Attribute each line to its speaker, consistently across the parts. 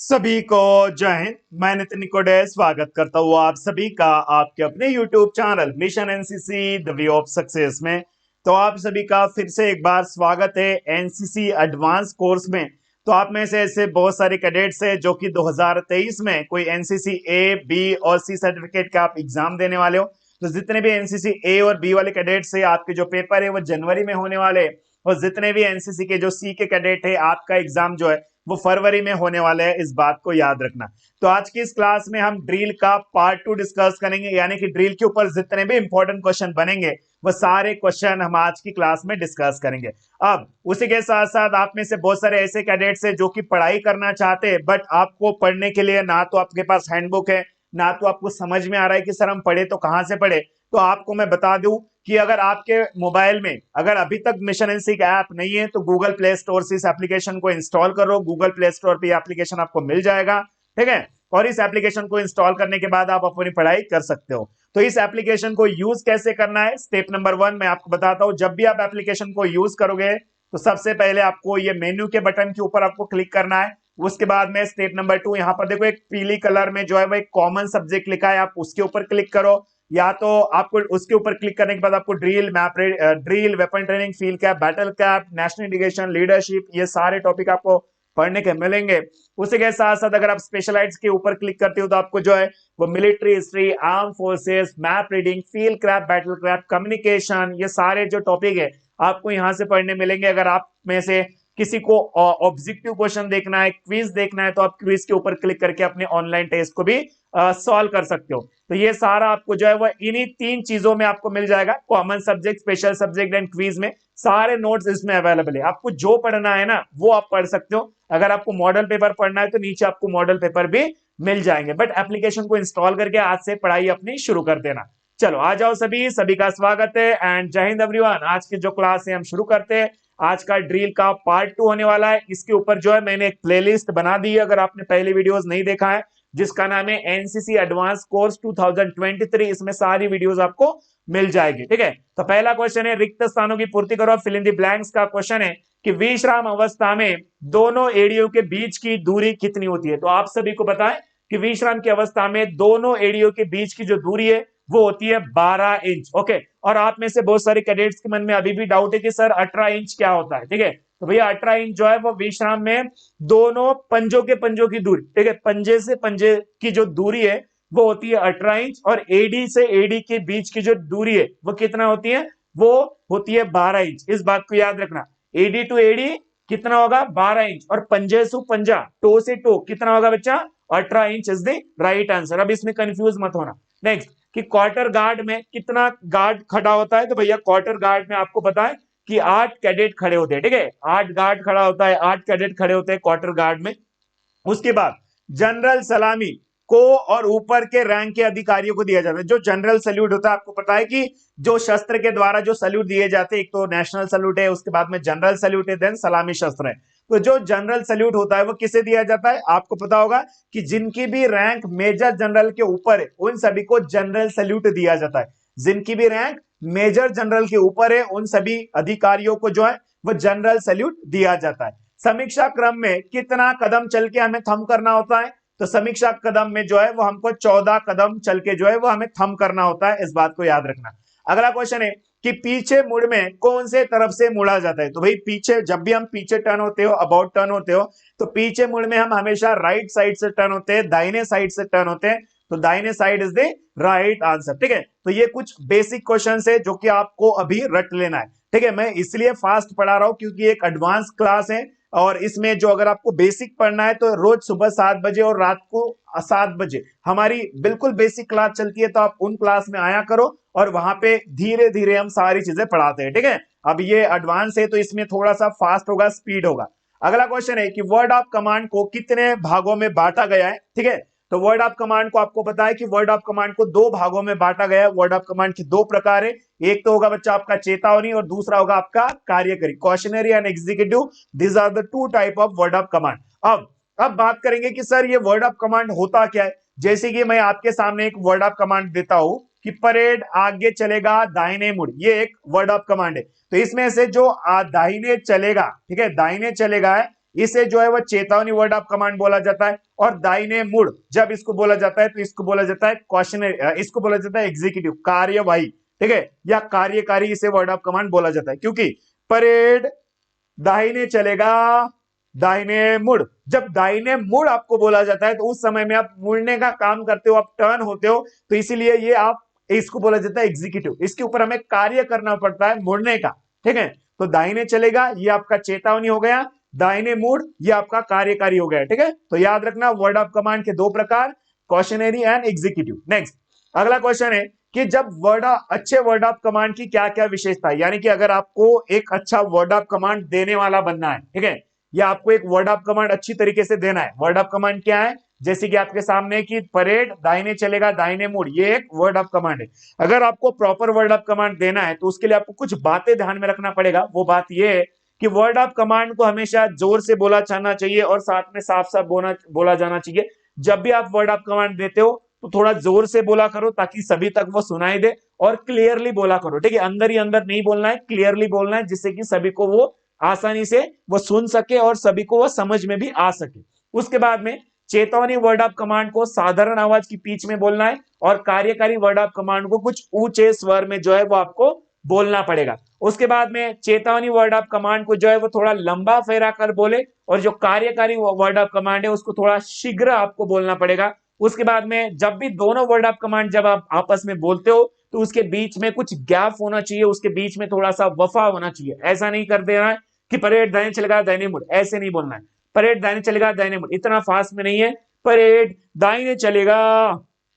Speaker 1: सभी को जय हिंद। मैं नितिन निकोडे स्वागत करता हूँ आप सभी का आपके अपने YouTube channel mission NCC the way of success में। तो आप सभी का फिर से एक बार स्वागत है एनसीसी एडवांस कोर्स में। तो आप में से ऐसे बहुत सारे कैडेट्स हैं जो कि 2023 में कोई एनसीसी ए बी और सी सर्टिफिकेट का आप एग्जाम देने वाले हो। तो जितने भी एनसीसी ए और बी वाले कैडेट्स है आपके जो पेपर है वो जनवरी में होने वाले हैं, और जितने भी एनसीसी के जो सी के कैडेट है आपका एग्जाम जो है वो फरवरी में होने वाले हैं, इस बात को याद रखना। तो आज की इस क्लास में हम ड्रिल का पार्ट 2 डिस्कस करेंगे, यानी कि ड्रिल के ऊपर जितने भी इंपॉर्टेंट क्वेश्चन बनेंगे वो सारे क्वेश्चन हम आज की क्लास में डिस्कस करेंगे। अब उसी के साथ साथ आप में से बहुत सारे ऐसे कैडेट्स हैं जो कि पढ़ाई करना चाहते हैं, बट आपको पढ़ने के लिए ना तो आपके पास हैंडबुक है, ना तो आपको समझ में आ रहा है कि सर हम पढ़े तो कहां से पढ़े। तो आपको मैं बता दूं कि अगर आपके मोबाइल में अगर अभी तक मिशन एनसी का ऐप नहीं है तो गूगल प्ले स्टोर से इस एप्लीकेशन को इंस्टॉल करो। गूगल प्ले स्टोर पे एप्लीकेशन आपको मिल जाएगा, ठीक है। और इस एप्लीकेशन को इंस्टॉल करने के बाद आप अपनी पढ़ाई कर सकते हो। तो इस एप्लीकेशन को यूज कैसे करना है, स्टेप नंबर 1 मैं आपको बताता हूं। जब भी आप एप्लीकेशन को यूज करोगे तो सबसे पहले आपको ये मेन्यू के बटन के ऊपर आपको क्लिक करना है। उसके बाद में स्टेप नंबर 2, यहां पर देखो एक पीली कलर में जो है वो एक कॉमन सब्जेक्ट लिखा है, आप उसके ऊपर क्लिक करो। या तो आपको उसके ऊपर क्लिक करने के बाद आपको drill, map, drill, weapon training, field cap, battle cap, national integration, leadership, ये सारे टॉपिक आपको पढ़ने के मिलेंगे। उसी के साथ साथ अगर आप स्पेशलाइज्ड के ऊपर क्लिक करते हो तो आपको जो है वो military history, arm forces, map reading, field craft, battle craft, communication, ये सारे जो टॉपिक है आपको यहां से पढ़ने मिलेंगे। अगर आप में से किसी को ऑब्जेक्टिव क्वेश्चन देखना है, क्विज देखना है, तो आप क्विज के ऊपर क्लिक करके अपने ऑनलाइन टेस्ट को भी सॉल्व कर सकते हो। तो ये सारा आपको जो है वो इन्हीं 3 चीजों में आपको मिल जाएगा, common subject, special subject and quiz में। सारे नोट्स इसमें अवेलेबल है, आपको जो पढ़ना है ना वो आप पढ़ सकते हो। अगर आपको मॉडल पेपर पढ़ना है तो नीचे आपको मॉडल पेपर भी मिल जाएंगे, बट एप्लीकेशन को इंस्टॉल करके आज से पढ़ाई अपनी शुरू कर देना। चलो आ जाओ, सभी सभी का स्वागत है एंड जय हिंद एवरीवन। आज की जो क्लास है हम शुरू करते हैं। आज का ड्रिल का पार्ट 2 होने वाला है। इसके ऊपर जो है मैंने एक प्लेलिस्ट बना दी है, अगर आपने पहले वीडियोस नहीं देखा है, जिसका नाम है एनसीसी एडवांस कोर्स 2023। इसमें सारी वीडियोस आपको मिल जाएगी, ठीक है। तो पहला क्वेश्चन है, रिक्त स्थानों की पूर्ति करो, फिल इन द ब्लैंक्स का क्वेश्चन है कि विश्राम अवस्था में दोनों एड़ियों के बीच की दूरी कितनी होती है। तो आप सभी को पता है कि विश्राम की अवस्था में दोनों एड़ियों के बीच की जो दूरी है वो होती है 12 इंच, ओके। और आप में से बहुत सारे कैडेट्स के मन में अभी भी डाउट है कि सर 18 इंच क्या होता है, ठीक है। तो भैया 18 इंच जो है वो विश्राम में दोनों पंजों के पंजों की दूरी, ठीक है, पंजे से पंजे की जो दूरी है वो होती है 18 इंच, और एडी से एडी के बीच की जो दूरी है वो कितना होती है, वो होती है 12 इंच। इस बात को याद रखना, एडी टू एडी कितना होगा, 12 इंच, और पंजे से पंजा, टो से टो कितना होगा बच्चा, 18 inch is the right answer. अब इसमें कंफ्यूज मत होना। नेक्स्ट, कि क्वार्टर गार्ड में कितना गार्ड खड़ा होता है। तो भैया क्वार्टर गार्ड में आपको पता है कि 8 कैडेट खड़े होते हैं, ठीक है, 8 गार्ड खड़ा होता है, 8 कैडेट खड़े होते हैं क्वार्टर गार्ड में। उसके बाद जनरल सलामी को और ऊपर के रैंक के अधिकारियों को दिया जाता है। जो जनरल सल्यूट होता है, आपको पता है कि जो शस्त्र के द्वारा जो सल्यूट दिए जाते हैं, एक तो नेशनल सल्यूट है, उसके बाद में जनरल सल्यूट है, देन सलामी शस्त्र है। तो जो जनरल सल्यूट होता है वो किसे दिया जाता है, आपको पता होगा कि जिनकी भी रैंक मेजर जनरल के ऊपर है उन सभी को जनरल सल्यूट दिया जाता है। जिनकी भी रैंक मेजर जनरल के ऊपर है उन सभी अधिकारियों को जो है वो जनरल सल्यूट दिया जाता है। समीक्षा क्रम में कितना कदम चल के हमें थंब करना होता है। तो समीक्षा कदम में जो है वो हमको 14 कदम चल के जो है वो हमें थंब करना होता है, इस बात को याद रखना। अगला क्वेश्चन है कि पीछे मुड़ में कौन से तरफ से मुड़ा जाता है। तो भाई पीछे, जब भी हम पीछे टर्न होते हो, अबाउट टर्न होते हो, तो पीछे मुड़ में हम हमेशा राइट साइड से टर्न होते हैं, दाहिने साइड से टर्न होते हैं। तो दाहिने side is the right answer, ठीक है। तो ये कुछ बेसिक क्वेश्चन है जो कि आपको अभी रट लेना है, ठीक है। मैं इसलिए फास्ट पढ़ा रहा हूं क्योंकि एक एडवांस क्लास है, और इसमें जो अगर आपको बेसिक पढ़ना है तो रोज सुबह 7 बजे और रात को 7 बजे हमारी बिल्कुल बेसिक क्लास चलती है। तो आप उन क्लास में आया करो, और वहां पे धीरे धीरे हम सारी चीजें पढ़ाते हैं, ठीक है। अब ये एडवांस है तो इसमें थोड़ा सा फास्ट होगा, स्पीड होगा। अगला क्वेश्चन है कि वर्ड ऑफ कमांड को कितने भागों में बांटा गया है, ठीक है। तो वर्ड ऑफ कमांड को आपको पता है कि वर्ड ऑफ कमांड को 2 भागों में बांटा गया है। वर्ड ऑफ कमांड के 2 प्रकार है, एक तो होगा बच्चा आपका चेतावनी और दूसरा होगा आपका कार्यकरी, cautionary and executive. This are the 2 type of word of command. अब बात करेंगे कि सर ये वर्ड ऑफ कमांड होता क्या है। जैसे कि मैं आपके सामने एक वर्ड ऑफ कमांड देता हूं कि परेड आगे चलेगा दाहिने मुड़, ये एक वर्ड ऑफ कमांड है। तो इसमें से जो दाहिने चलेगा, ठीक है, दाहिने चलेगा है, इसे जो है वो चेतावनी वर्ड ऑफ कमांड बोला जाता है। और दाहिने मुड़ जब इसको बोला जाता है तो इसको बोला जाता है क्वेश्चनरी, इसको बोला जाता है एग्जीक्यूटिव, कार्यवाही, ठीक है, या कार्यकारी इसे वर्ड ऑफ कमांड बोला जाता है। क्योंकि परेड दाहिने चलेगा, दाहिने मुड़, जब दाहिने मुड़ आपको बोला जाता है तो उस समय में आप मुड़ने का काम करते हो, आप टर्न होते हो, तो इसीलिए ये आप इसको बोला जाता है एग्जीक्यूटिव। इसके ऊपर हमें कार्य करना पड़ता है मुड़ने का, ठीक है। तो दाहिने चलेगा ये आपका चेतावनी हो गया, दाहिने मुड़ ये आपका कार्यकारी हो गया, ठीक है। तो याद रखना वर्ड ऑफ कमांड के दो प्रकार, क्वेश्चनरी एंड एग्जीक्यूटिव। नेक्स्ट अगला क्वेश्चन है कि जब अच्छे वर्ड ऑफ कमांड की क्या क्या विशेषता है, यानी कि अगर आपको एक अच्छा वर्ड ऑफ कमांड देने वाला बनना है, ठीक है, या आपको एक वर्ड ऑफ कमांड अच्छी तरीके से देना है। वर्ड ऑफ कमांड क्या है, जैसे कि आपके सामने कि परेड दाहिने चलेगा दाहिने मुड़, ये एक वर्ड ऑफ कमांड है। अगर आपको प्रॉपर वर्ड ऑफ कमांड देना है तो उसके लिए आपको कुछ बातें ध्यान में रखना पड़ेगा। वो बात ये है कि वर्ड ऑफ कमांड को हमेशा जोर से बोला जाना चाहिए और साथ में साफ साफ बोला जाना चाहिए। जब भी आप वर्ड ऑफ कमांड देते हो तो थोड़ा जोर से बोला करो ताकि सभी तक वो सुनाई दे, और क्लियरली बोला करो, ठीक है। अंदर ही अंदर नहीं बोलना है, क्लियरली बोलना है, जिससे कि सभी को वो आसानी से वो सुन सके और सभी को वो समझ में भी आ सके। उसके बाद में चेतावनी वर्ड ऑफ कमांड को साधारण आवाज की पिच में बोलना है, और कार्यकारी वर्ड ऑफ कमांड को कुछ ऊंचे स्वर में जो है वो आपको बोलना पड़ेगा। उसके बाद में चेतावनी वर्ड ऑफ कमांड को जो है वो थोड़ा लंबा फेरा कर बोले, और जो कार्यकारी वर्ड ऑफ कमांड है उसको थोड़ा शीघ्र आपको बोलना पड़ेगा। उसके बाद में जब भी दोनों वर्ड ऑफ कमांड जब आप आपस में बोलते हो तो उसके बीच में कुछ गैप होना चाहिए, उसके बीच में थोड़ा सा वफा होना चाहिए। ऐसा नहीं कर देना है कि परेड दाहिने चलेगा दाहिने मुड़, ऐसे नहीं बोलना है। परेड दाहिने चलेगा दाहिने मुड़ इतना फास्ट में नहीं है, परेड दाहिने चलेगा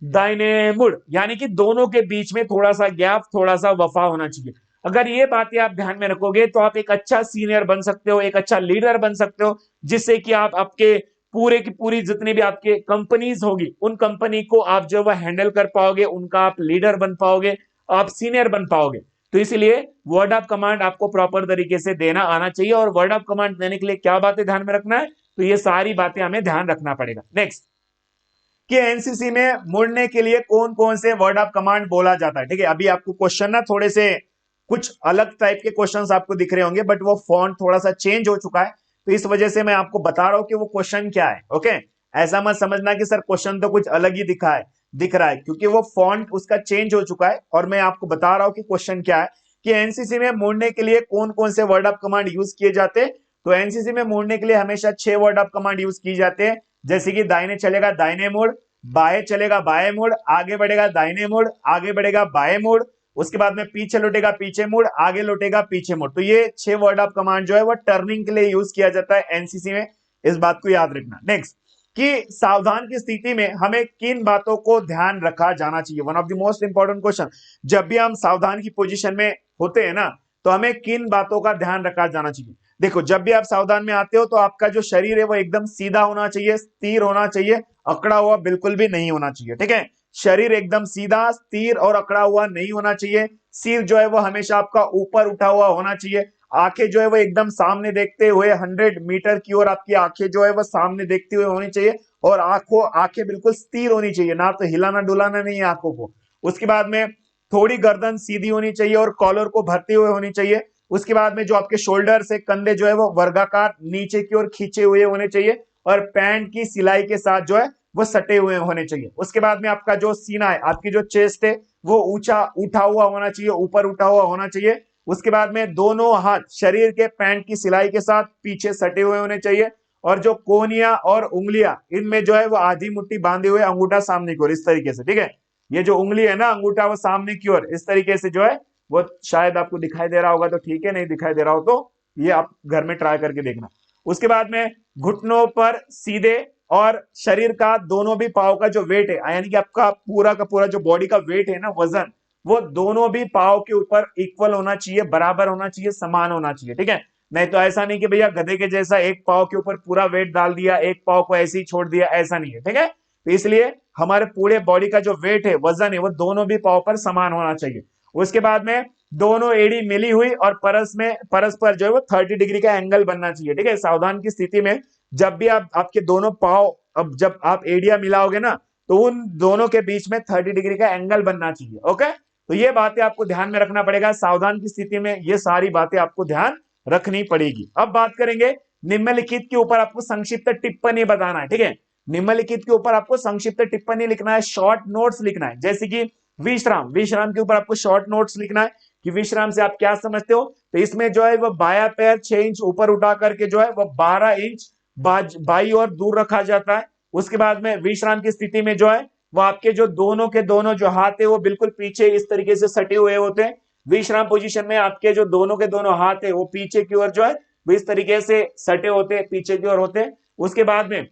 Speaker 1: दाहिने मुड़, यानी कि दोनों के बीच में थोड़ा सा गैप, थोड़ा सा वफा होना चाहिए। अगर ये बातें आप ध्यान में रखोगे तो आप एक अच्छा सीनियर बन सकते हो, एक अच्छा लीडर बन सकते हो, जिससे कि आप आपके पूरे की पूरी जितनी भी आपके कंपनीज होगी उन कंपनी को आप जो वह हैंडल कर पाओगे, उनका आप लीडर बन पाओगे, आप सीनियर बन पाओगे। तो इसलिए वर्ड ऑफ कमांड आपको प्रॉपर तरीके से देना आना चाहिए। और वर्ड ऑफ कमांड देने के लिए क्या बातें ध्यान में रखना है, तो ये सारी बातें हमें ध्यान रखना पड़ेगा। नेक्स्ट कि एनसीसी में मुड़ने के लिए कौन कौन से वर्ड ऑफ कमांड बोला जाता है, ठीक है। अभी आपको क्वेश्चन ना थोड़े से कुछ अलग टाइप के क्वेश्चंस आपको दिख रहे होंगे, बट वो फॉन्ट थोड़ा सा चेंज हो चुका है, तो इस वजह से मैं आपको बता रहा हूं कि वो क्वेश्चन क्या है। ओके, ऐसा मत समझना कि सर क्वेश्चन तो कुछ अलग ही दिख रहा है, क्योंकि वो फॉन्ट उसका चेंज हो चुका है। और मैं आपको बता रहा हूं कि क्वेश्चन क्या है, कि एनसीसी में मुड़ने के लिए कौन कौन से वर्ड ऑफ कमांड यूज किए जाते हैं। तो एनसीसी में मुड़ने के लिए हमेशा 6 वर्ड ऑफ कमांड यूज किए जाते हैं, जैसे कि दाहिने चलेगा दाहिने मुड़, बाएं चलेगा बाएं मुड़, आगे बढ़ेगा दाहिने मुड़, आगे बढ़ेगा बाएं मुड़, उसके बाद में पीछे लौटेगा पीछे मुड़, आगे लौटेगा पीछे मुड़। तो ये 6 वर्ड ऑफ कमांड जो है वो टर्निंग के लिए यूज किया जाता है एनसीसी में, इस बात को याद रखना। नेक्स्ट कि सावधान की स्थिति में हमें किन बातों को ध्यान रखा जाना चाहिए, one of the most important question. जब भी हम सावधान की पोजीशन में होते हैं ना, तो हमें किन बातों का ध्यान रखा जाना चाहिए। देखो, जब भी आप सावधान में आते हो तो आपका जो शरीर है वो एकदम सीधा होना चाहिए, स्थिर होना चाहिए, अकड़ा हुआ बिल्कुल भी नहीं होना चाहिए, ठीक है। शरीर एकदम सीधा, स्थिर और अकड़ा हुआ नहीं होना चाहिए। सिर जो है वो हमेशा आपका ऊपर उठा हुआ होना चाहिए। आंखें जो है वो एकदम सामने देखते हुए 100 मीटर की ओर आपकी आंखें जो है वो सामने देखते हुए होनी चाहिए, और आंखें बिल्कुल स्थिर होनी चाहिए, ना तो हिलाना डुलाना नहीं है आंखों को। उसके बाद में थोड़ी गर्दन सीधी होनी चाहिए और कॉलर को भरते हुए होनी चाहिए। उसके बाद में जो आपके शोल्डर से कंधे जो है वो वर्गाकार नीचे की ओर खींचे हुए होने चाहिए, और पैंट की सिलाई के साथ जो है वो सटे हुए होने चाहिए। उसके बाद में आपका जो सीना है, आपकी जो चेस्ट है वो ऊंचा उठा हुआ होना चाहिए, ऊपर उठा हुआ होना चाहिए। उसके बाद में दोनों हाथ शरीर के पैंट की सिलाई के साथ पीछे सटे हुए होने चाहिए, और जो कोहनियां और उंगलियां इनमें जो है वो आधी मुट्ठी बांधे हुए, अंगूठा सामने की ओर, इस तरीके से, ठीक है। ये जो उंगली है ना, अंगूठा वो सामने की ओर इस तरीके से जो है वो, शायद आपको दिखाई दे रहा होगा तो ठीक है, नहीं दिखाई दे रहा हो तो ये आप घर में ट्राई करके देखना। उसके बाद में घुटनों पर सीधे, और शरीर का दोनों भी पांव का जो वेट है, यानी कि आपका पूरा का पूरा जो बॉडी का वेट है ना, वजन, वो दोनों भी पांव के ऊपर इक्वल होना चाहिए, बराबर होना चाहिए, समान होना चाहिए, ठीक है। नहीं तो ऐसा नहीं कि भैया गधे के जैसा एक पांव के ऊपर पूरा वेट डाल दिया, एक पांव को ऐसे ही छोड़ दिया, ऐसा नहीं है, ठीक है। तो इसलिए हमारे पूरे बॉडी का जो वेट है, वजन है, वो दोनों भी पांव पर समान होना चाहिए। उसके बाद में दोनों एड़ी मिली हुई और परस्पर जो है वो 30 डिग्री का एंगल बनना चाहिए, ठीक है। सावधान की स्थिति में जब भी आपके दोनों पांव, अब जब आप एड़ियां मिलाओगे ना, तो उन दोनों के बीच में 30 डिग्री का एंगल बनना चाहिए। ओके, तो ये बातें आपको ध्यान में रखना पड़ेगा। सावधान की स्थिति में ये सारी बातें आपको ध्यान रखनी पड़ेगी। अब बात करेंगे निम्नलिखित के ऊपर आपको संक्षिप्त टिप्पणी बताना है, ठीक है। निम्नलिखित के ऊपर आपको संक्षिप्त टिप्पणी लिखना है, शॉर्ट नोट्स लिखना है। जैसे कि विश्राम, विश्राम के ऊपर आपको शॉर्ट नोट्स लिखना है कि विश्राम से आप क्या समझते हो। तो इसमें जो है वो बायां पैर 6 इंच ऊपर उठा करके जो है वो 12 इंच बाई और दूर रखा जाता है। उसके बाद में विश्राम की स्थिति में जो है वो आपके जो दोनों के दोनों जो हाथ है वो बिल्कुल पीछे इस तरीके से सटे हुए होते हैं। विश्राम पोजीशन में आपके जो दोनों के दोनों हाथ है वो पीछे की ओर जो है वो इस तरीके से सटे होते हैं, पीछे की ओर होते हैं। उसके बाद में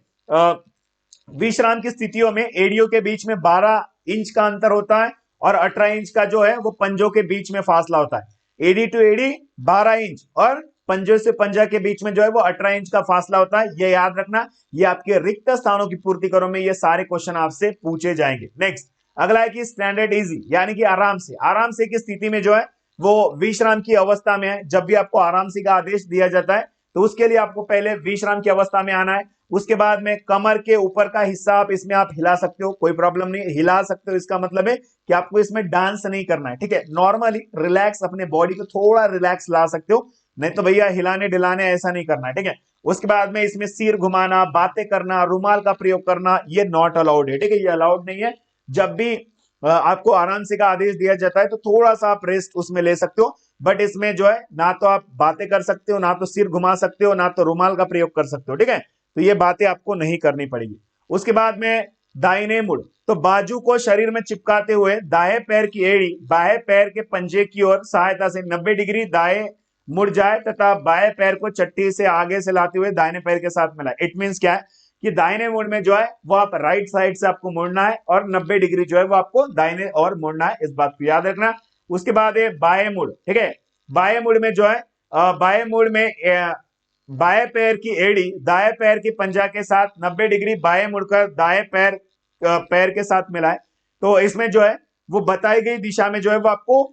Speaker 1: विश्राम की स्थितियों में एड़ियों के बीच में 12 इंच का अंतर होता है और 18 इंच का जो है वो पंजों के बीच में फासला होता है। एडी टू एडी 12 इंच और पंजों से पंजा के बीच में जो है वो 18 इंच का फासला होता है। ये याद रखना, ये आपके रिक्त स्थानों की पूर्ति करो में ये सारे क्वेश्चन आपसे पूछे जाएंगे। नेक्स्ट अगला है कि स्टैंडर्ड इजी, यानी कि आराम से की स्थिति में जो है वो विश्राम की अवस्था में है। जब भी आपको आराम से का आदेश दिया जाता है तो उसके लिए आपको पहले विश्राम की अवस्था में आना है। उसके बाद में कमर के ऊपर का हिस्सा आप इसमें आप हिला सकते हो, कोई प्रॉब्लम नहीं, हिला सकते हो। इसका मतलब है कि आपको इसमें डांस नहीं करना है, ठीक है। नॉर्मली रिलैक्स, अपने बॉडी को थोड़ा रिलैक्स ला सकते हो, नहीं तो भैया हिलाने डिलाने ऐसा नहीं करना है, ठीक है। उसके बाद में इसमें सिर घुमाना, बातें करना, रुमाल का प्रयोग करना ये नॉट अलाउड है, ठीक है, ये अलाउड नहीं है। जब भी आपको आराम से का आदेश दिया जाता है तो थोड़ा सा आप रेस्ट उसमें ले सकते हो, बट इसमें जो है ना तो आप बातें कर सकते हो, ना तो सिर घुमा सकते हो, ना तो रुमाल का प्रयोग कर सकते हो, ठीक है। तो ये बातें आपको नहीं करनी पड़ेगी। उसके बाद में दाहिने मुड़, तो बाजू को शरीर में चिपकाते हुए दाएं पैर की एड़ी बाएं पैर के पंजे की ओर सहायता से 90 डिग्री दाएं मुड़ जाए तथा बाएं पैर को चट्टी से आगे से लाते हुए दाहिने पैर के साथ मिलाए। इट मींस क्या है कि दाहिने मुड़ में जो है वो आप राइट साइड से आपको मुड़ना है और 90 डिग्री जो है वो आपको दाहिने और मुड़ना है, इस बात को याद रखना। उसके बाद है बाएं मुड़, ठीक है। बाएं मुड़ में जो है बाएं मुड़ में बाएं पैर की एड़ी दाएं पैर की पंजा के साथ 90 डिग्री बाएं मुड़कर दाएं पैर पैर के साथ मिलाए। तो इसमें जो है वो बताई गई दिशा में जो है वो आपको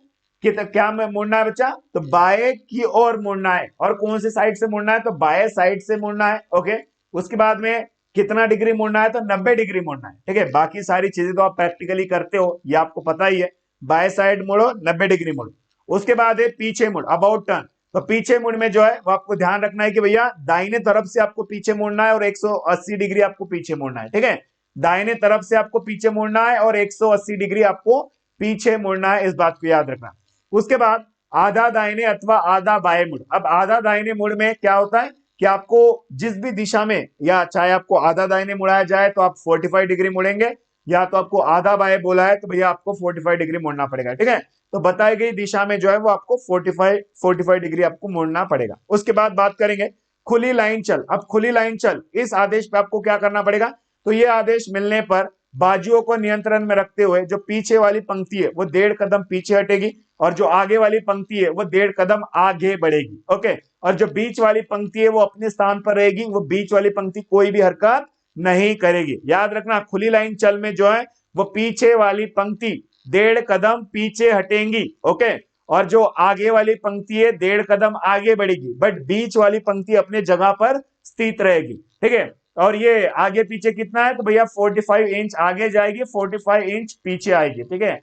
Speaker 1: क्या मुड़ना है बच्चा, तो बाएं की ओर मुड़ना है। और कौन सी साइड से मुड़ना है, तो बाएं साइड से मुड़ना है, ओके। उसके बाद में कितना डिग्री मुड़ना है, तो 90 डिग्री मुड़ना है, ठीक है। बाकी सारी चीजें तो आप प्रैक्टिकली करते हो, ये आपको पता ही है। बाएं साइड मुड़ो, 90 डिग्री मुड़ो। उसके बाद है पीछे मुड़, अबाउट टर्न। तो पीछे मुड़ में जो है वो आपको ध्यान रखना है कि भैया दाहिने तरफ से आपको पीछे मुड़ना है और 180 डिग्री आपको पीछे मुड़ना है, ठीक है। दाहिने तरफ से आपको पीछे मुड़ना है और 180 डिग्री आपको पीछे मुड़ना है, इस बात को याद रखना। उसके बाद आधा दाहिने अथवा आधा बाएं मुड़। अब आधा दाहिने मुड़ में क्या होता है कि आपको जिस भी दिशा में, या चाहे आपको आधा दाहिने मुड़ाया जाए तो आप 45 डिग्री मुड़ेंगे, या तो आपको आधा बाएं बोला है तो भैया आपको 45 डिग्री मुड़ना पड़ेगा, ठीक है। तो बताई गई दिशा में जो है वो आपको 45 डिग्री आपको मुड़ना पड़ेगा। उसके बाद बात करेंगे खुली लाइन चल। अब खुली लाइन चल, इस आदेश पे आपको क्या करना पड़ेगा, तो ये आदेश मिलने पर बाजुओं को नियंत्रण में रखते हुए जो पीछे वाली पंक्ति है वो 1.5 कदम पीछे हटेगी और जो आगे वाली पंक्ति है वो 1.5 कदम आगे बढ़ेगी, ओके। और जो बीच वाली पंक्ति है वो अपने स्थान पर रहेगी, वो बीच वाली पंक्ति कोई भी हरकत नहीं करेगी। याद रखना, खुली लाइन चल में जो है वो पीछे वाली पंक्ति 1.5 कदम पीछे हटेंगी, ओके। और जो आगे वाली पंक्ति है 1.5 कदम आगे बढ़ेगी, बट बीच वाली पंक्ति अपने जगह पर स्थित रहेगी, ठीक है। और ये आगे पीछे कितना है, तो भैया 45 इंच आगे जाएगी, 45 इंच पीछे आएगी, ठीक है।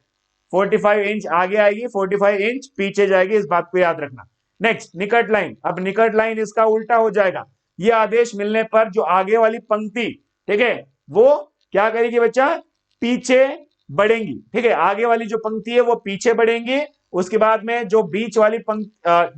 Speaker 1: 45 इंच आगे आएगी, 45 इंच पीछे जाएगी, इस बात को याद रखना। नेक्स्ट निकट लाइन। अब निकट लाइन इसका उल्टा हो जाएगा। ये आदेश मिलने पर जो आगे वाली पंक्ति, ठीक है, वो क्या करेगी बच्चा, पीछे बढ़ेंगी, ठीक है। आगे वाली जो पंक्ति है वो पीछे बढ़ेंगी। उसके बाद में जो बीच वाली पंक्ति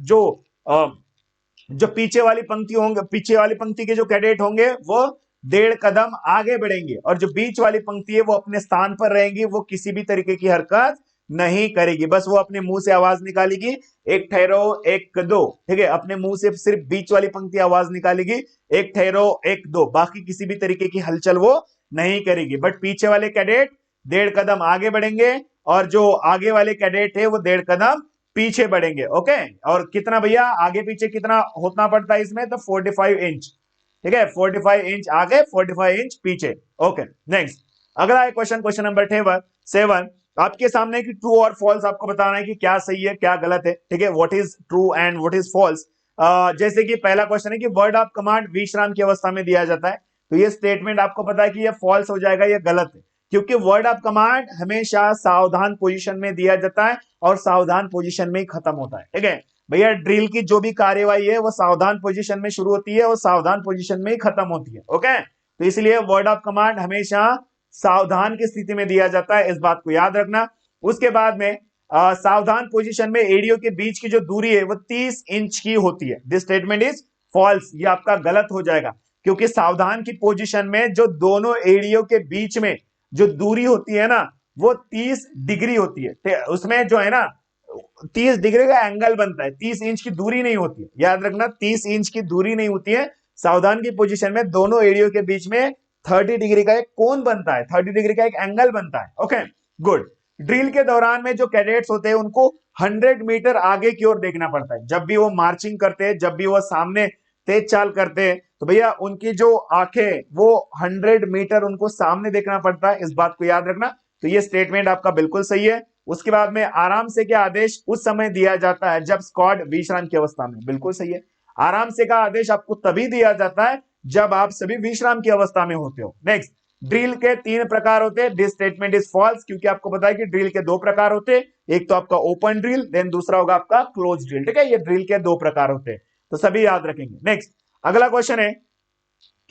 Speaker 1: जो पीछे वाली पंक्ति होंगे, पीछे वाली पंक्ति के जो कैडेट होंगे वो 1.5 कदम आगे बढ़ेंगे और जो बीच वाली पंक्ति है वो अपने स्थान पर रहेंगी, वो किसी भी तरीके की हरकत नहीं करेगी, बस वो अपने मुंह से आवाज निकालेगी, एक ठहरो एक दो, ठीक है। अपने मुंह से सिर्फ बीच वाली पंक्ति आवाज निकालेगी, एक ठहरो एक दो, बाकी किसी भी तरीके की हलचल वो नहीं करेगी। बट पीछे वाले कैडेट 1.5 कदम आगे बढ़ेंगे और जो आगे वाले कैडेट है वो 1.5 कदम पीछे बढ़ेंगे, ओके। और कितना भैया आगे पीछे कितना होना पड़ता है इसमें, तो 45 इंच, ठीक है। 45 इंच आगे, 45 इंच पीछे, ओके। नेक्स्ट अगला है क्वेश्चन नंबर 7। आपके सामने की ट्रू और फॉल्स आपको बताना है कि क्या सही है क्या गलत है, ठीक है। What is true and what is false. जैसे कि पहला क्वेश्चन है कि वर्ड ऑफ कमांड विश्राम की अवस्था में दिया जाता है, तो ये स्टेटमेंट आपको पता है कि ये फॉल्स हो जाएगा, ये गलत है, क्योंकि वर्ड ऑफ कमांड हमेशा सावधान पोजीशन में दिया जाता है और सावधान पोजीशन में ही खत्म होता है, ठीक है। भैया ड्रिल की जो भी कार्यवाही है वो सावधान पोजीशन में शुरू होती है और सावधान पोजीशन में ही खत्म होती है। ओके, तो इसलिए वर्ड ऑफ कमांड हमेशा सावधान की स्थिति में दिया जाता है, इस बात को याद रखना। उसके बाद में सावधान पोजीशन में एड़ियों के बीच की जो दूरी है वो 30 इंच की होती है। दिस स्टेटमेंट इज फॉल्स, ये आपका गलत हो जाएगा, क्योंकि सावधान की पोजीशन में जो दोनों एड़ियों के बीच में जो दूरी होती है ना वो 30 डिग्री होती है। उसमें जो है ना 30 डिग्री का एंगल बनता है, 30 इंच की दूरी नहीं होती है, याद रखना 30 इंच की दूरी नहीं होती है। सावधान की पोजीशन में दोनों एड़ियों के बीच में 30 डिग्री का एक कोण बनता है, 30 डिग्री का एक एंगल बनता है। Okay good. ड्रिल के दौरान में जो कैडेट्स होते हैं उनको 100 मीटर आगे की ओर देखना पड़ता है। जब भी वो मार्चिंग करते हैं, जब भी वो सामने तेज चाल करते हैं, तो भैया उनकी जो आंखें वो 100 मीटर उनको सामने देखना पड़ता है, इस बात को याद रखना। तो ये स्टेटमेंट आपका बिल्कुल सही है। उसके बाद में आराम से क्या आदेश उस समय दिया जाता है जब स्क्वाड विश्राम की अवस्था में, बिल्कुल सही है। आराम से का आदेश आपको तभी दिया जाता है जब आप सभी विश्राम की अवस्था में होते हो। नेक्स्ट, ड्रिल के 3 प्रकार होते हैं। दिस स्टेटमेंट इज फॉल्स, क्योंकि आपको पता है कि ड्रिल के 2 प्रकार होते हैं, एक तो आपका ओपन ड्रिल, देन दूसरा होगा आपका क्लोज ड्रिल। ठीक है, ये ड्रिल के 2 प्रकार होते हैं, तो सभी याद रखेंगे। नेक्स्ट, अगला क्वेश्चन है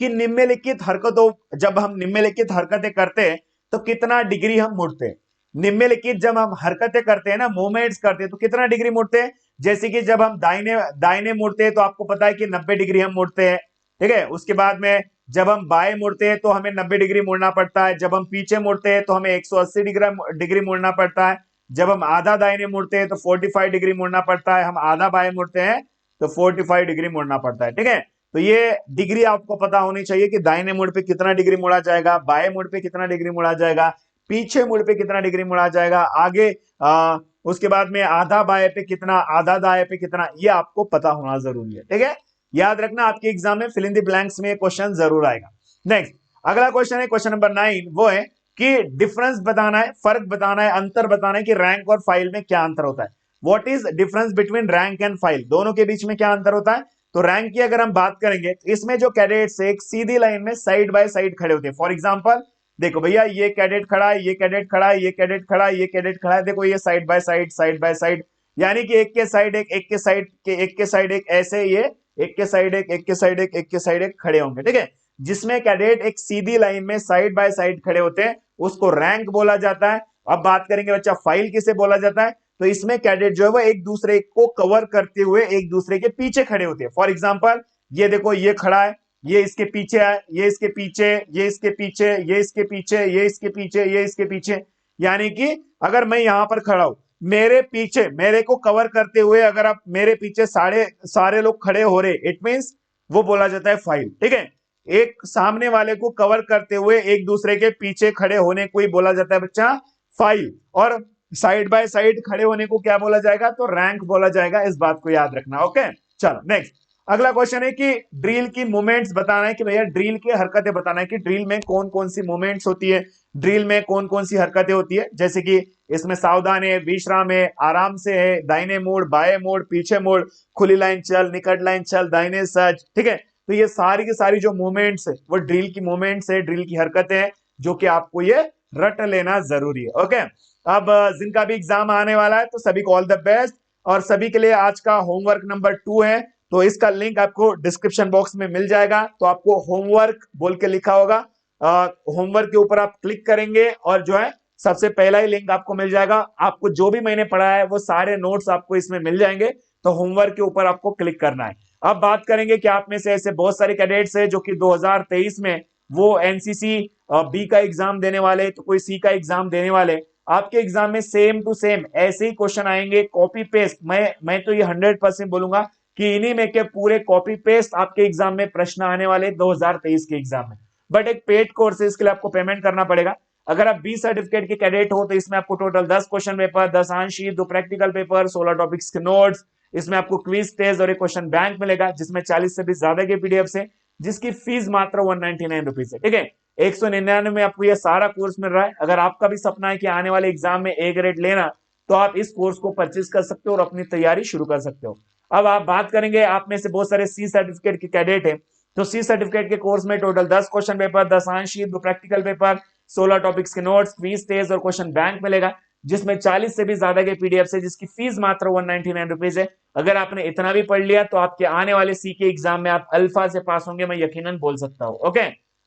Speaker 1: कि निम्नलिखित हरकतों, जब हम निम्नलिखित हरकतें करते हैं तो कितना डिग्री हम मुड़ते हैं। निम्नलिखित जब हम हरकतें करते हैं ना, मूवमेंट्स करते हैं, तो कितना डिग्री मुड़ते हैं। जैसे कि जब हम दाहिने दाहिने मुड़ते हैं तो आपको पता है कि 90 डिग्री हम मुड़ते हैं। ठीक है, उसके बाद में जब हम बाएं मुड़ते हैं तो हमें 90 डिग्री मुड़ना पड़ता है। जब हम पीछे मुड़ते हैं तो हमें 180 डिग्री मुड़ना पड़ता है। जब हम आधा दाहिने मुड़ते हैं तो 45 डिग्री मुड़ना पड़ता है। हम आधा बाएं मुड़ते हैं तो 45 डिग्री मुड़ना पड़ता है। ठीक है, तो ये डिग्री आपको पता होनी चाहिए कि दाहिने मुड़ पे कितना डिग्री मुड़ा जाएगा, बाएं मुड़ पे कितना डिग्री मुड़ा जाएगा, पीछे मुड़ पे कितना डिग्री मुड़ा जाएगा, आगे उसके बाद में आधा बाएं पे कितना, आधा दाएं पे कितना, ये आपको पता होना जरूरी है। ठीक है, याद रखना आपके एग्जाम में फिल इन द ब्लैंक्स में क्वेश्चन जरूर आएगा। नेक्स्ट, अगला क्वेश्चन है क्वेश्चन नंबर 9, वो है कि डिफरेंस बताना है, फर्क बताना है, अंतर बताना है कि रैंक और फाइल में क्या अंतर होता है। What is difference between rank and file, दोनों के बीच में क्या अंतर होता है। तो रैंक की अगर हम बात करेंगे तो इसमें जो कैडेट्स एक सीधी लाइन में साइड बाय साइड खड़े होते हैं। फॉर एग्जांपल देखो भैया, ये कैडेट खड़ा है, ये कैडेट खड़ा है, ये कैडेट खड़ा है, ये कैडेट खड़ा है, देखो ये side by side, side by side, यानी कि एक के साइड एक, एक के साइड के, एक के साइड एक, ऐसे ये एक के साइड एक, एक के साइड एक, एक के साइड एक खड़े होंगे। ठीक है, जिसमें कैडेट एक सीधी लाइन में साइड बाय साइड खड़े होते हैं उसको रैंक बोला जाता है। अब बात करेंगे बच्चा फाइल किसे बोला जाता है, तो इसमें कैडेट जो है वो एक दूसरे को कवर करते हुए एक दूसरे के पीछे खड़े होते हैं। फॉर एग्जांपल ये देखो, ये खड़ा है, ये इसके पीछे है, ये इसके पीछे, ये इसके पीछे, ये इसके पीछे, ये इसके पीछे, ये इसके पीछे, यानी कि अगर मैं यहां पर खड़ा हूं, मेरे पीछे मेरे को कवर करते हुए अगर आप मेरे पीछे सारे लोग खड़े हो रहे, इट मींस वो बोला जाता है फाइल। ठीक है, एक सामने वाले को कवर करते हुए एक दूसरे के पीछे खड़े होने को ही बोला जाता है बच्चा फाइल, और साइड बाय साइड खड़े होने को क्या बोला जाएगा, तो रैंक बोला जाएगा, इस बात को याद रखना। ओके चलो नेक्स्ट, अगला क्वेश्चन है कि ड्रिल की मूवमेंट्स बताना है कि भैया ड्रिल की हरकतें बताना है कि ड्रिल में कौन कौन सी मूवमेंट्स होती है, ड्रिल में कौन कौन सी हरकतें होती है। जैसे कि इसमें सावधान है, विश्राम है, आराम से है, दाहिने मोड़, बाएं मोड़, पीछे मोड़, खुली लाइन चल, निकट लाइन चल, दाहिने सच। ठीक है, तो ये सारी की सारी जो मूवमेंट्स है वो ड्रिल की मूवमेंट्स है, ड्रिल की हरकतें हैं, जो कि आपको ये रट लेना जरूरी है। ओके, अब जिनका भी एग्जाम आने वाला है तो सभी को ऑल द बेस्ट, और सभी के लिए आज का होमवर्क नंबर 2 है, तो इसका लिंक आपको डिस्क्रिप्शन बॉक्स में मिल जाएगा। तो आपको होमवर्क बोल के लिखा होगा, होमवर्क के ऊपर आप क्लिक करेंगे और जो है सबसे पहला ही लिंक आपको मिल जाएगा। आपको जो भी मैंने पढ़ा है वो सारे नोट्स आपको इसमें मिल जाएंगे, तो होमवर्क के ऊपर आपको क्लिक करना है। अब बात करेंगे कि आप में से ऐसे बहुत सारे कैडेट्स हैं जो कि 2023 में वो एनसीसी बी का एग्जाम देने वाले, तो कोई सी का एग्जाम देने वाले। आपके एग्जाम में सेम टू सेम ऐसे ही क्वेश्चन आएंगे, कॉपी पेस्ट। मैं तो ये 100% बोलूंगा कि इन्हीं में के पूरे कॉपी पेस्ट आपके एग्जाम में प्रश्न आने वाले 2023 के एग्जाम में। बट एक पेड कोर्स है, इसके लिए आपको पेमेंट करना पड़ेगा। अगर आप बी सर्टिफिकेट के कैडेट हो तो इसमें आपको total 10 question paper, 10 answer, 2 practical paper, 16 topics के नोट्स, इसमें आपको क्विज टेस्ट और एक क्वेश्चन बैंक मिलेगा जिसमें 40 से भी ज्यादा के पीडीएफ है, जिसकी फीस मात्र 199 रुपीज है। ठीक है, 199 में आपको यह सारा कोर्स मिल रहा है। अगर आपका भी सपना है कि आने वाले एग्जाम में ए ग्रेड लेना, तो आप इस कोर्स को परचेज कर सकते हो और अपनी तैयारी शुरू कर सकते हो। अब आप बात करेंगे, आप में से बहुत सारे सी सर्टिफिकेट के कैडेट हैं, तो सी सर्टिफिकेट के कोर्स में total 10 question paper, 10 answer, 2 practical paper, 16 topics के नोट्स, क्विज टेस्ट और क्वेश्चन बैंक मिलेगा, जिसमें 40 से भी ज्यादा के पीडीएफ है, जिसकी फीस मात्र 199 रुपीज है। अगर आपने इतना भी पढ़ लिया तो आपके आने वाले सी के एग्जाम में आप अल्फा से पास होंगे, मैं यकीनन बोल सकता हूं। ओके,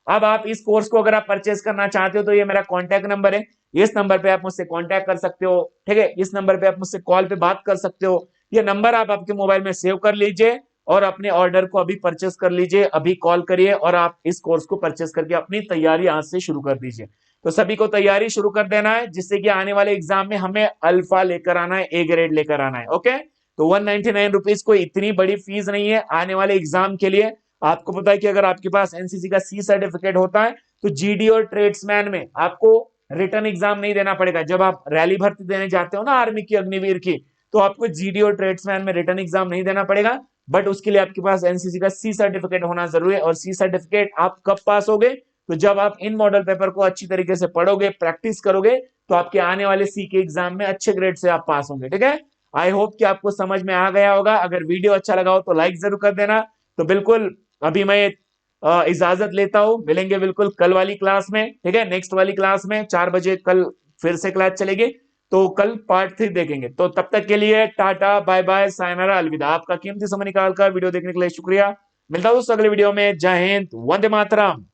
Speaker 1: अब आप इस कोर्स को अगर आप परचेज करना चाहते हो तो ये मेरा कॉन्टैक्ट नंबर है, इस नंबर पे आप मुझसे कॉन्टैक्ट कर सकते हो। ठीक है, इस नंबर पे आप मुझसे कॉल पे बात कर सकते हो। ये नंबर आप आपके मोबाइल में सेव कर लीजिए और अपने ऑर्डर को अभी परचेस कर लीजिए, अभी कॉल करिए और आप इस कोर्स को परचेस करके अपनी तैयारी आज से शुरू कर दीजिए। तो सभी को तैयारी शुरू कर देना है, जिससे कि आने वाले एग्जाम में हमें अल्फा लेकर आना है, ए ग्रेड लेकर आना है। ओके, तो 199 रुपीज कोई इतनी बड़ी फीस नहीं है आने वाले एग्जाम के लिए। आपको पता है कि अगर आपके पास एनसीसी का सी सर्टिफिकेट होता है तो जीडी और ट्रेड्समैन में आपको रिटर्न एग्जाम नहीं देना पड़ेगा। जब आप रैली भर्ती देने जाते हो ना आर्मी की, अग्निवीर की, तो आपको जीडी और ट्रेड्समैन में रिटर्न एग्जाम नहीं देना पड़ेगा, बट उसके लिए आपके पास एनसीसी का सी सर्टिफिकेट होना जरूरी है। और सी सर्टिफिकेट आप कब पास होगे? तो जब आप इन मॉडल पेपर को अच्छी तरीके से पढ़ोगे, प्रैक्टिस करोगे, तो आपके आने वाले सी के एग्जाम में अच्छे ग्रेड से आप पास होंगे। ठीक है, आई होप कि आपको समझ में आ गया होगा। अगर वीडियो अच्छा लगा हो तो लाइक जरूर कर देना। तो बिल्कुल अभी मैं इजाजत लेता हूं, मिलेंगे बिल्कुल कल वाली क्लास में। ठीक है, नेक्स्ट वाली क्लास में 4 बजे कल फिर से क्लास चलेगी, तो कल पार्ट 3 देखेंगे। तो तब तक के लिए टाटा बाय बाय सायनारा अलविदा। आपका कीमती समय निकाल कर वीडियो देखने के लिए शुक्रिया। मिलता हूं दोस्तों अगले वीडियो में। जय हिंद, वंदे मातरम।